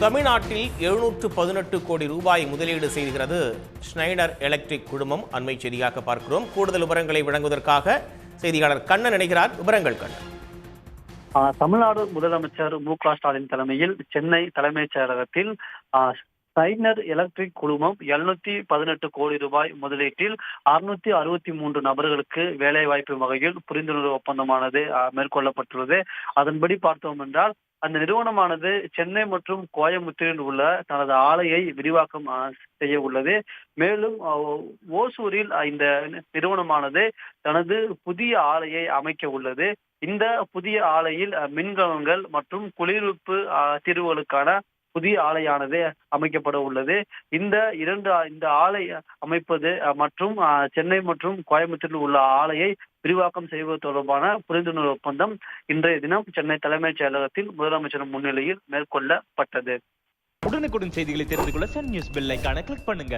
தமிழ்நாட்டில் 718 கோடி ரூபாய் முதலீடு செய்கிறது ஸ்னைடர் எலக்ட்ரிக் குழுமம். அண்மை செய்தியாக பார்க்கிறோம். கூடுதல் விவரங்களை வழங்குவதற்காக செய்தியாளர் கண்ணன் இணைகிறார். விவரங்கள் கண்ணன். தமிழ்நாடு முதலமைச்சர் மு.க.ஸ்டாலின் தலைமையில் சென்னை தலைமைச் செயலகத்தில் ஸ்னைடர் எலக்ட்ரிக் குழுமம் 718 கோடி ரூபாய் முதலீட்டில் 663 நபர்களுக்கு வேலை வாய்ப்பு வகையில் புரிந்துணர்வு ஒப்பந்தமானது மேற்கொள்ளப்பட்டுள்ளது. அதன்படி பார்த்தோம் என்றால் அந்த நிறுவனமானது சென்னை மற்றும் கோயம்புத்தூரில் உள்ள தனது ஆலையை விரிவாக்கம் செய்ய உள்ளது. மேலும் ஓசூரில் இந்த நிறுவனமானது தனது புதிய ஆலையை அமைக்க உள்ளது. இந்த புதிய ஆலையில் மின்கலன்கள் மற்றும் குளிர்விப்பு தீர்வுகளுக்கான புதிய ஆலையானது அமைக்கப்பட உள்ளது. இந்த ஆலை அமைப்பது மற்றும் சென்னை மற்றும் கோயம்புத்தூரில் உள்ள ஆலையை விரிவாக்கம் செய்வது தொடர்பான புரிந்துணர்வு ஒப்பந்தம் இன்றைய தினம் சென்னை தலைமைச் செயலகத்தில் முதலமைச்சர் முன்னிலையில் மேற்கொள்ளப்பட்டது. உடனுக்குடன் செய்திகளை தெரிந்து கொள்ள சன் நியூஸ் பெல் ஐகானை கிளிக் பண்ணுங்க.